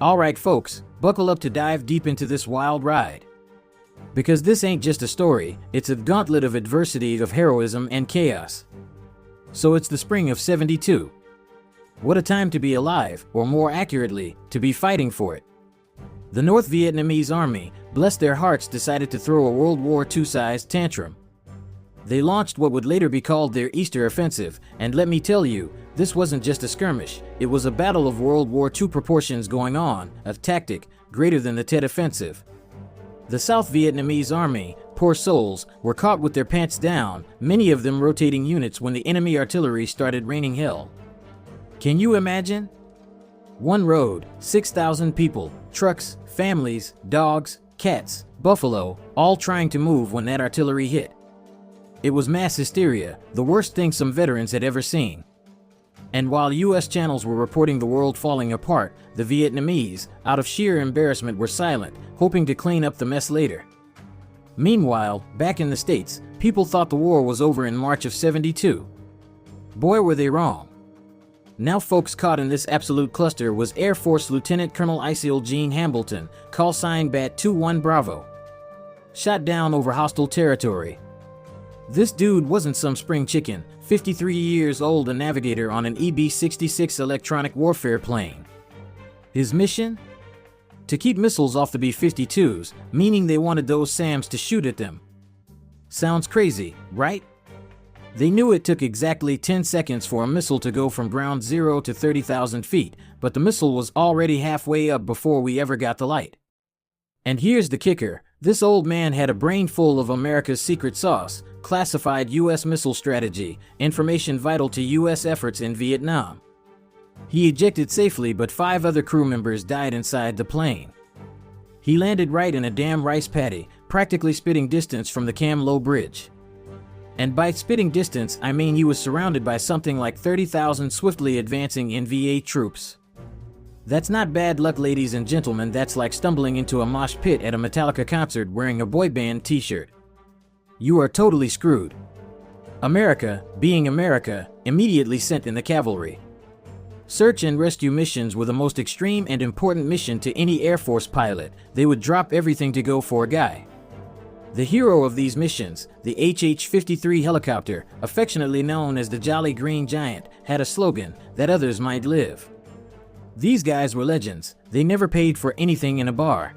Alright folks, buckle up to dive deep into this wild ride. Because this ain't just a story, it's a gauntlet of adversity, of heroism and chaos. So it's the spring of '72. What a time to be alive, or more accurately, to be fighting for it. The North Vietnamese army, bless their hearts, decided to throw a World War II-sized tantrum. They launched what would later be called their Easter Offensive, and let me tell you, this wasn't just a skirmish, it was a battle of World War II proportions going on, a tactic greater than the Tet Offensive. The South Vietnamese army, poor souls, were caught with their pants down, many of them rotating units when the enemy artillery started raining hell. Can you imagine? One road, 6,000 people, trucks, families, dogs, cats, buffalo, all trying to move when that artillery hit. It was mass hysteria, the worst thing some veterans had ever seen. And while US channels were reporting the world falling apart, the Vietnamese, out of sheer embarrassment, were silent, hoping to clean up the mess later. Meanwhile, back in the States, people thought the war was over in March of '72. Boy, were they wrong. Now folks caught in this absolute cluster was Air Force Lieutenant Colonel Iceal Gene Hambleton, callsign Bat 21 Bravo. Shot down over hostile territory. This dude wasn't some spring chicken, 53 years old, a navigator on an EB-66 electronic warfare plane. His mission? To keep missiles off the B-52s, meaning they wanted those SAMs to shoot at them. Sounds crazy, right? They knew it took exactly 10 seconds for a missile to go from ground zero to 30,000 feet, but the missile was already halfway up before we ever got the light. And here's the kicker, this old man had a brain full of America's secret sauce, classified US missile strategy, information vital to US efforts in Vietnam. He ejected safely, but 5 other crew members died inside the plane. He landed right in a damn rice paddy, practically spitting distance from the Cam Lo Bridge. And by spitting distance, I mean he was surrounded by something like 30,000 swiftly advancing NVA troops. That's not bad luck, ladies and gentlemen, that's like stumbling into a mosh pit at a Metallica concert wearing a boy band t-shirt. You are totally screwed. America, being America, immediately sent in the cavalry. Search and rescue missions were the most extreme and important mission to any Air Force pilot. They would drop everything to go for a guy. The hero of these missions, the HH-53 helicopter, affectionately known as the Jolly Green Giant, had a slogan, that others might live. These guys were legends, they never paid for anything in a bar.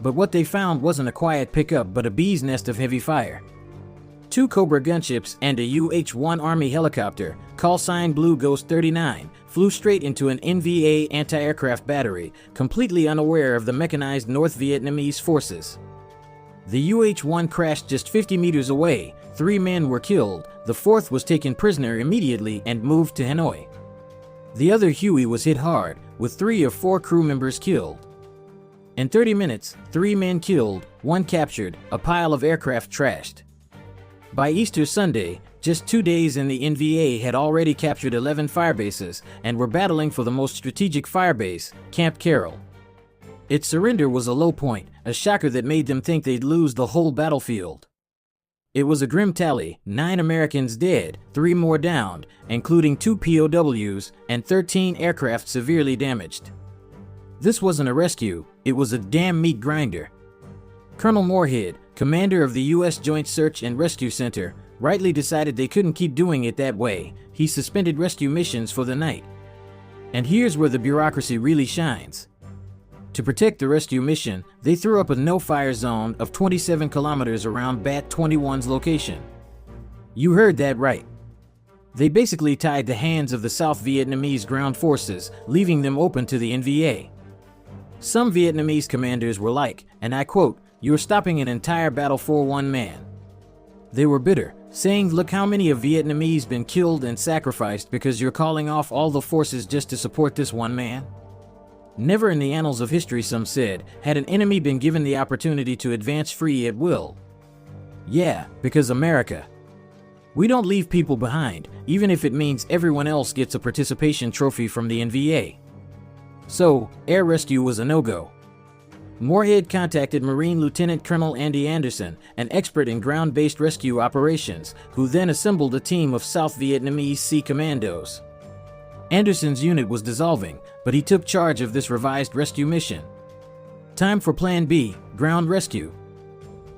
But what they found wasn't a quiet pickup but a bee's nest of heavy fire. 2 Cobra gunships and a UH-1 Army helicopter, callsign Blue Ghost 39, flew straight into an NVA anti-aircraft battery, completely unaware of the mechanized North Vietnamese forces. The UH-1 crashed just 50 meters away, 3 men were killed, the 4th was taken prisoner immediately and moved to Hanoi. The other Huey was hit hard, with 3 of 4 crew members killed. In 30 minutes, 3 men killed, 1 captured, a pile of aircraft trashed. By Easter Sunday, just 2 days in, the NVA had already captured 11 firebases and were battling for the most strategic firebase, Camp Carroll. Its surrender was a low point, a shocker that made them think they'd lose the whole battlefield. It was a grim tally, 9 Americans dead, 3 more downed, including 2 POWs, and 13 aircraft severely damaged. This wasn't a rescue, it was a damn meat grinder. Colonel Moorhead, commander of the U.S. Joint Search and Rescue Center, rightly decided they couldn't keep doing it that way. He suspended rescue missions for the night. And here's where the bureaucracy really shines. To protect the rescue mission, they threw up a no-fire zone of 27 kilometers around Bat 21's location. You heard that right. They basically tied the hands of the South Vietnamese ground forces, leaving them open to the NVA. Some Vietnamese commanders were like, and I quote, "You're stopping an entire battle for one man." They were bitter, saying, "Look how many of Vietnamese been killed and sacrificed because you're calling off all the forces just to support this one man." Never in the annals of history, some said, had an enemy been given the opportunity to advance free at will. Yeah, because America. We don't leave people behind, even if it means everyone else gets a participation trophy from the NVA. So, air rescue was a no-go. Moorhead contacted Marine Lieutenant Colonel Andy Anderson, an expert in ground-based rescue operations, who then assembled a team of South Vietnamese Sea Commandos. Anderson's unit was dissolving, but he took charge of this revised rescue mission. Time for Plan B, ground rescue.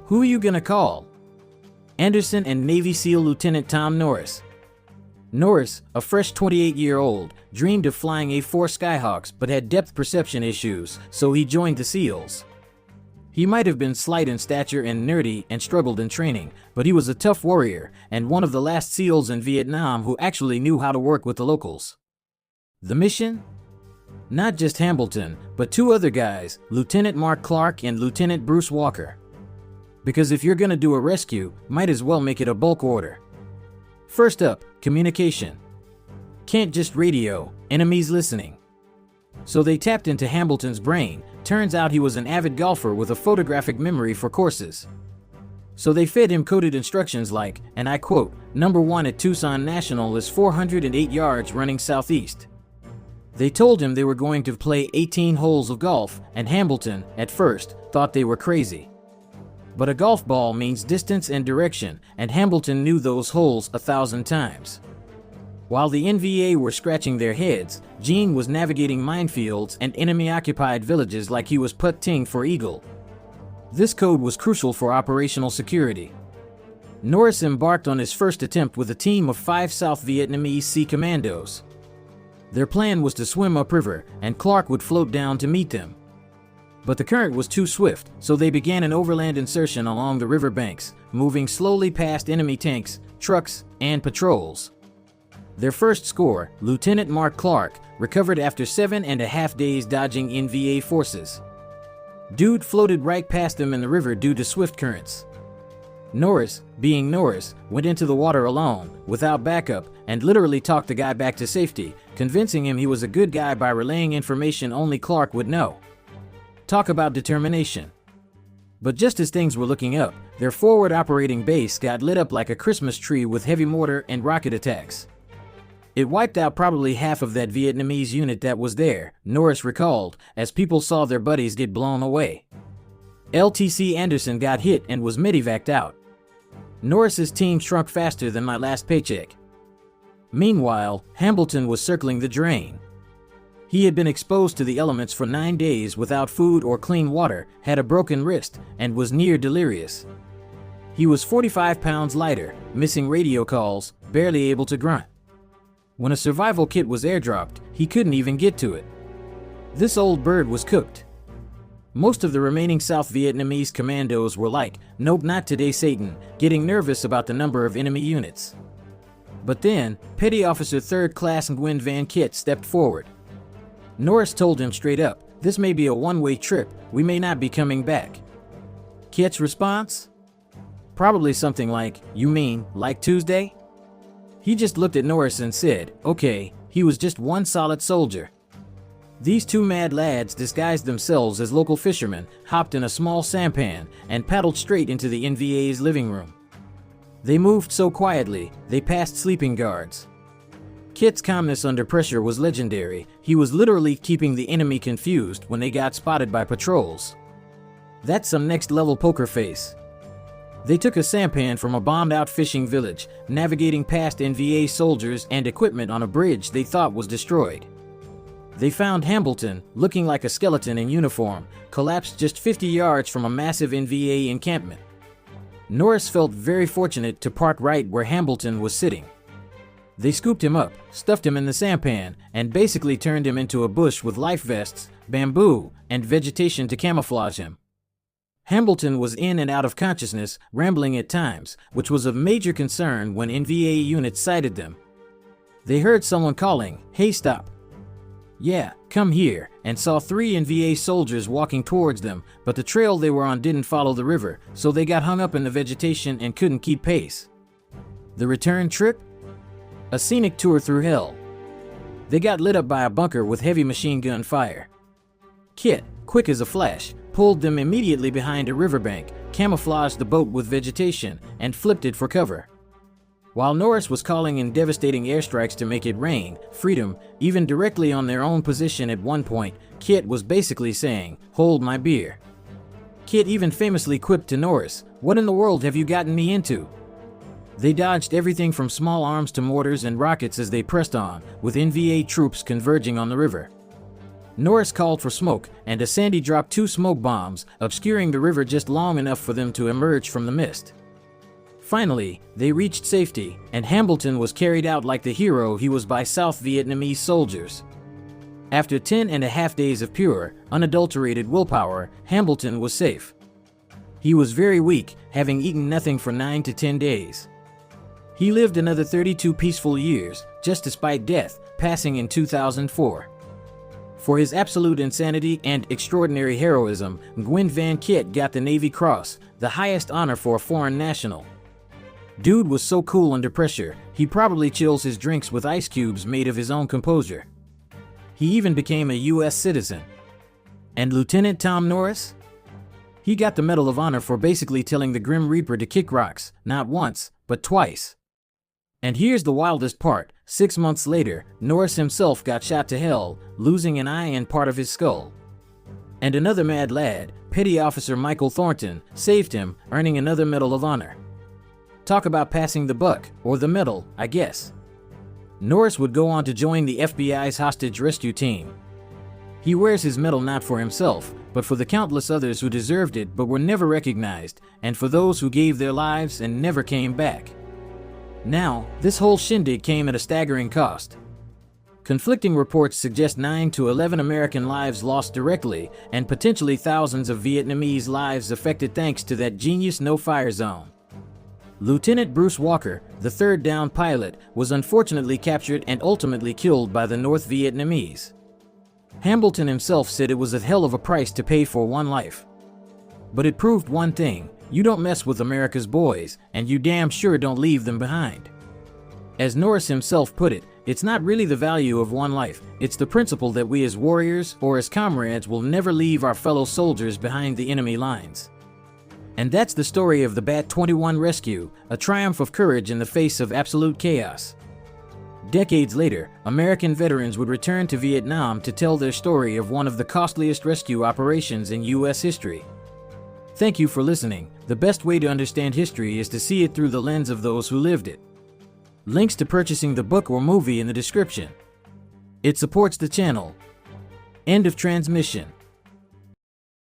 Who are you gonna call? Anderson and Navy SEAL Lieutenant Tom Norris. Norris, a fresh 28-year-old, dreamed of flying A-4 Skyhawks but had depth perception issues, so he joined the SEALs. He might have been slight in stature and nerdy and struggled in training, but he was a tough warrior and one of the last SEALs in Vietnam who actually knew how to work with the locals. The mission? Not just Hambleton, but two other guys, Lieutenant Mark Clark and Lieutenant Bruce Walker. Because if you're gonna do a rescue, might as well make it a bulk order. First up, communication. Can't just radio, enemies listening. So they tapped into Hambleton's brain. Turns out he was an avid golfer with a photographic memory for courses. So they fed him coded instructions like, and I quote, "Number 1 at Tucson National is 408 yards running southeast." They told him they were going to play 18 holes of golf, and Hambleton, at first, thought they were crazy. But a golf ball means distance and direction, and Hambleton knew those holes 1,000 times. While the NVA were scratching their heads, Gene was navigating minefields and enemy-occupied villages like he was putting for Eagle. This code was crucial for operational security. Norris embarked on his first attempt with a team of 5 South Vietnamese Sea Commandos. Their plan was to swim upriver, and Clark would float down to meet them. But the current was too swift, so they began an overland insertion along the river banks, moving slowly past enemy tanks, trucks, and patrols. Their first score, Lieutenant Mark Clark, recovered after 7.5 days dodging NVA forces. Dude floated right past them in the river due to swift currents. Norris, being Norris, went into the water alone, without backup, and literally talked the guy back to safety, convincing him he was a good guy by relaying information only Clark would know. Talk about determination. But just as things were looking up, their forward operating base got lit up like a Christmas tree with heavy mortar and rocket attacks. It wiped out probably half of that Vietnamese unit that was there, Norris recalled, as people saw their buddies get blown away. LTC Anderson got hit and was medevaced out. Norris's team shrunk faster than my last paycheck. Meanwhile, Hambleton was circling the drain. He had been exposed to the elements for 9 days without food or clean water, had a broken wrist, and was near delirious. He was 45 pounds lighter, missing radio calls, barely able to grunt. When a survival kit was airdropped, he couldn't even get to it. This old bird was cooked. Most of the remaining South Vietnamese commandos were like, "Nope, not today, Satan," getting nervous about the number of enemy units. But then, Petty Officer 3rd Class Nguyen Van Kiet stepped forward. Norris told him straight up, "This may be a one-way trip, we may not be coming back." Kiet's response? Probably something like, "You mean, like Tuesday?" He just looked at Norris and said, "Okay," he was just one solid soldier. These two mad lads disguised themselves as local fishermen, hopped in a small sampan, and paddled straight into the NVA's living room. They moved so quietly, they passed sleeping guards. Kiet's calmness under pressure was legendary. He was literally keeping the enemy confused when they got spotted by patrols. That's some next-level poker face. They took a sampan from a bombed-out fishing village, navigating past NVA soldiers and equipment on a bridge they thought was destroyed. They found Hambleton, looking like a skeleton in uniform, collapsed just 50 yards from a massive NVA encampment. Norris felt very fortunate to park right where Hambleton was sitting. They scooped him up, stuffed him in the sampan, and basically turned him into a bush with life vests, bamboo, and vegetation to camouflage him. Hambleton was in and out of consciousness, rambling at times, which was of major concern when NVA units sighted them. They heard someone calling, "Hey, stop." "Yeah, come here," and saw 3 NVA soldiers walking towards them, but the trail they were on didn't follow the river, so they got hung up in the vegetation and couldn't keep pace. The return trip? A scenic tour through hell. They got lit up by a bunker with heavy machine gun fire. Kiet, quick as a flash, pulled them immediately behind a riverbank, camouflaged the boat with vegetation, and flipped it for cover. While Norris was calling in devastating airstrikes to make it rain, freedom, even directly on their own position at one point, Kiet was basically saying, "Hold my beer." Kiet even famously quipped to Norris, "What in the world have you gotten me into?" They dodged everything from small arms to mortars and rockets as they pressed on, with NVA troops converging on the river. Norris called for smoke, and a Sandy dropped 2 smoke bombs, obscuring the river just long enough for them to emerge from the mist. Finally, they reached safety, and Hambleton was carried out like the hero he was by South Vietnamese soldiers. After 10.5 days of pure, unadulterated willpower, Hambleton was safe. He was very weak, having eaten nothing for 9 to 10 days. He lived another 32 peaceful years, just despite death, passing in 2004. For his absolute insanity and extraordinary heroism, Nguyen Van Kiet got the Navy Cross, the highest honor for a foreign national. Dude was so cool under pressure, he probably chills his drinks with ice cubes made of his own composure. He even became a U.S. citizen. And Lieutenant Tom Norris? He got the Medal of Honor for basically telling the Grim Reaper to kick rocks, not once, but twice. And here's the wildest part: 6 months later, Norris himself got shot to hell, losing an eye and part of his skull. And another mad lad, Petty Officer Michael Thornton, saved him, earning another Medal of Honor. Talk about passing the buck, or the medal, I guess. Norris would go on to join the FBI's hostage rescue team. He wears his medal not for himself, but for the countless others who deserved it but were never recognized, and for those who gave their lives and never came back. Now, this whole shindig came at a staggering cost. Conflicting reports suggest 9 to 11 American lives lost directly, and potentially thousands of Vietnamese lives affected thanks to that genius no-fire zone. Lieutenant Bruce Walker, the third down pilot, was unfortunately captured and ultimately killed by the North Vietnamese. Hambleton himself said it was a hell of a price to pay for one life. But it proved one thing: you don't mess with America's boys, and you damn sure don't leave them behind. As Norris himself put it, it's not really the value of one life, it's the principle that we as warriors or as comrades will never leave our fellow soldiers behind the enemy lines. And that's the story of the Bat-21 rescue, a triumph of courage in the face of absolute chaos. Decades later, American veterans would return to Vietnam to tell their story of one of the costliest rescue operations in U.S. history. Thank you for listening. The best way to understand history is to see it through the lens of those who lived it. Links to purchasing the book or movie in the description. It supports the channel. End of transmission.